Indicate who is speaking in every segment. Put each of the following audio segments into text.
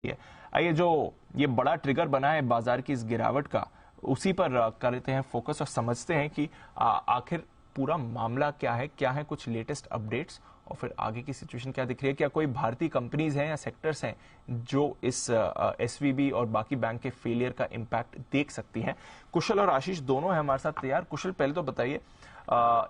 Speaker 1: है। आइए, जो ये बड़ा ट्रिगर बना है बाजार की इस गिरावट का, उसी पर करते हैं फोकस और समझते हैं कि आखिर पूरा मामला क्या है कुछ लेटेस्ट अपडेट्स और फिर आगे की सिचुएशन क्या दिख रही है। क्या कोई भारतीय कंपनीज हैं या सेक्टर्स हैं जो इस एसवीबी और बाकी बैंक के फेलियर का इंपैक्ट देख सकती हैं। कुशल और आशीष दोनों हैं हमारे साथ तैयार। कुशल, पहले तो बताइए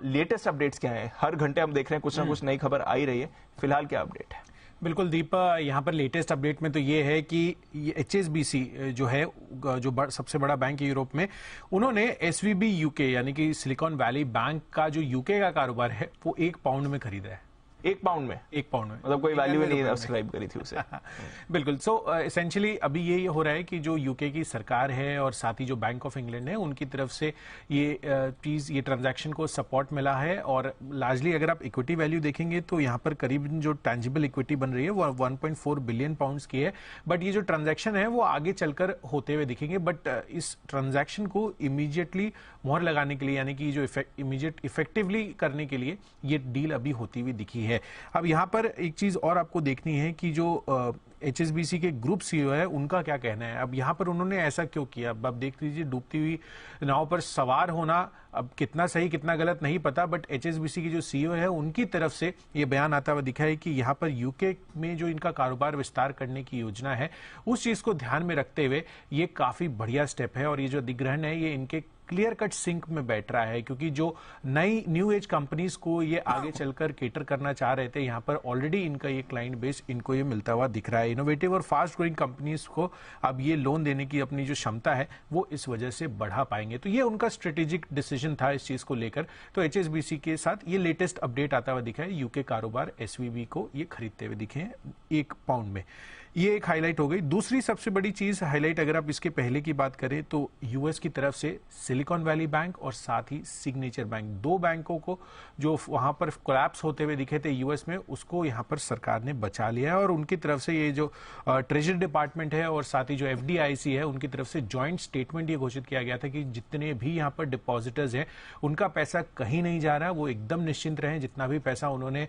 Speaker 1: लेटेस्ट अपडेट्स क्या है। हर घंटे हम देख रहे हैं कुछ ना कुछ नई खबर आ ही रही है, फिलहाल क्या अपडेट है?
Speaker 2: बिल्कुल दीप, यहाँ पर लेटेस्ट अपडेट में तो ये है कि HSBC जो है, जो सबसे बड़ा बैंक है यूरोप में, उन्होंने SVB यूके यानी कि सिलिकॉन वैली बैंक का जो यूके का कारोबार है वो £1 में खरीदा है।
Speaker 1: 1 पाउंड में?
Speaker 2: 1 पाउंड में,
Speaker 1: मतलब कोई वैल्यू नहीं सब्सक्राइब करी थी उसे।
Speaker 2: बिल्कुल। सो एसेंशियली अभी ये हो रहा है कि जो यूके की सरकार है और साथ ही जो बैंक ऑफ इंग्लैंड है उनकी तरफ से ये चीज, ये ट्रांजैक्शन को सपोर्ट मिला है। और लार्जली अगर आप इक्विटी वैल्यू देखेंगे तो यहाँ पर करीब जो टैंजिबल इक्विटी बन रही है वो 1.4 बिलियन पाउंड्स की है। बट ये जो ट्रांजैक्शन है वो आगे चलकर होते हुए दिखेंगे। बट इस ट्रांजैक्शन को इमीडिएटली मोहर लगाने के लिए, यानी कि जो इमीडिएट इफेक्टिवली करने के लिए ये डील अभी होती हुई दिखी है। अब यहां पर एक चीज और आपको देखनी है कि जो HSBC के ग्रुप CEO है उनका क्या कहना है। अब यहां पर उन्होंने ऐसा क्यों किया, अब देख लीजिए, डूबती हुई नाव पर सवार होना अब कितना सही कितना गलत नहीं पता, बट HSBC की जो CEO है उनकी तरफ से ये बयान आता हुआ दिखा है कि यहां पर यूके में जो इनका कारोबार विस्तार करने की योजना है उस चीज को ध्यान में रखते हुए ये काफी बढ़िया स्टेप है। और ये जो अधिग्रहण है ये इनके क्लियर कट सिंक में बैठ रहा है, क्योंकि जो नई न्यू एज कंपनीज को ये आगे चलकर केटर करना चाह रहे थे, यहाँ पर ऑलरेडी इनका ये क्लाइंट बेस इनको ये मिलता हुआ दिख रहा है। इनोवेटिव और फास्ट ग्रोइंग कंपनीज को अब ये लोन देने की अपनी जो क्षमता है वो इस वजह से बढ़ा पाएंगे। तो ये उनका स्ट्रेटेजिक डिसीजन था इस चीज को लेकर। तो HSBC के साथ ये लेटेस्ट अपडेट आता हुआ दिखा है। यूके कारोबार SVB को ये खरीदते हुए दिखे हैं £1 में। ये एक हाईलाइट हो गई। दूसरी सबसे बड़ी चीज हाईलाइट, अगर आप इसके पहले की बात करें तो यूएस की तरफ से सिलिकॉन वैली बैंक और साथ ही सिग्नेचर बैंक, दो बैंकों को जो वहां पर कोलैप्स होते हुए दिखे थे यूएस में, उसको यहां पर सरकार ने बचा लिया है। और उनकी तरफ से ये जो ट्रेजरी डिपार्टमेंट है और साथ ही जो FDIC है उनकी तरफ से जॉइंट स्टेटमेंट ये घोषित किया गया था कि जितने भी यहाँ पर डिपॉजिटर्स हैं उनका पैसा कहीं नहीं जा रहा, वो एकदम निश्चिंत रहे। जितना भी पैसा उन्होंने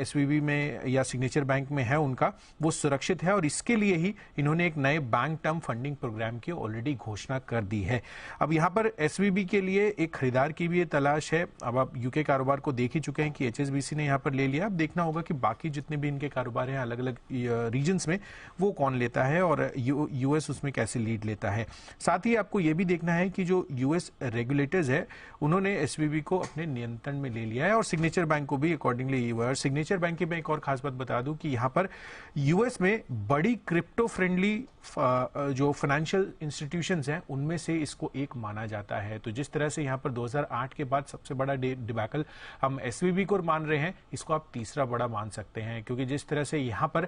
Speaker 2: SVB में या सिग्नेचर बैंक में है उनका, वो सुरक्षित है। और इसके लिए ही इन्होंने एक नए बैंक टर्म फंडिंग प्रोग्राम की ऑलरेडी घोषणा कर दी है। अब यहां पर SVB के लिए एक खरीदार की भी तलाश है। अब आप यूके कारोबार को देख ही चुके हैं कि HSBC ने यहां पर ले लिया। अब देखना होगा कि बाकी जितने भी इनके कारोबार हैं अलग अलग रीजन्स में वो कौन लेता है और यूएस उसमें कैसे लीड लेता है। साथ ही आपको यह भी देखना है कि जो यूएस रेगुलेटर्स है उन्होंने SVB को अपने नियंत्रण में ले लिया है और सिग्नेचर बैंक को भी अकॉर्डिंगली। और सिग्नेचर बैंक की मैं एक और खास बात बता दूं कि यहां पर यूएस में बड़ी क्रिप्टो फ्रेंडली जो फाइनेंशियल इंस्टीट्यूशंस हैं उनमें से इसको एक माना जाता है। तो जिस तरह से यहां पर 2008 के बाद सबसे बड़ा डिबैकल हम SVB को मान रहे हैं, इसको आप तीसरा बड़ा मान सकते हैं। क्योंकि जिस तरह से यहां पर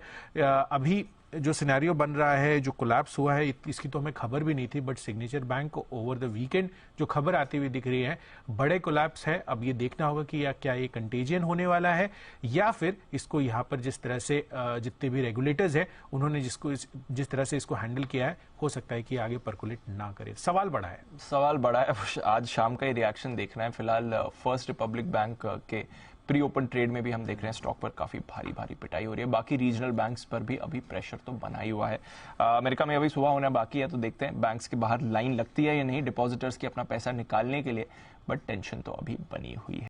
Speaker 2: अभी जो सिनेरियो बन रहा है, जो कोलैप्स हुआ है, इसकी तो हमें खबर भी नहीं थी, बट सिग्नेचर बैंक को ओवर द वीकेंड जो खबर आती हुई दिख रही है, बड़े कोलैप्स है। अब ये देखना होगा कि क्या ये कंटेजियन होने वाला है या फिर इसको यहाँ पर जिस तरह से जितने भी रेगुलेटर्स हैं उन्होंने जिस तरह से इसको हैंडल किया है, हो सकता है कि आगे परकुलेट ना करे। सवाल बड़ा है।
Speaker 1: आज शाम का ही रिएक्शन देखना है। फिलहाल फर्स्ट रिपब्लिक बैंक के प्री ओपन ट्रेड में भी हम देख रहे हैं स्टॉक पर काफी भारी पिटाई हो रही है। बाकी रीजनल बैंक्स पर भी अभी प्रेशर तो बना ही हुआ है। अमेरिका में अभी सुबह होना बाकी है, तो देखते हैं बैंक्स के बाहर लाइन लगती है या नहीं डिपॉजिटर्स की अपना पैसा निकालने के लिए, बट टेंशन तो अभी बनी हुई है।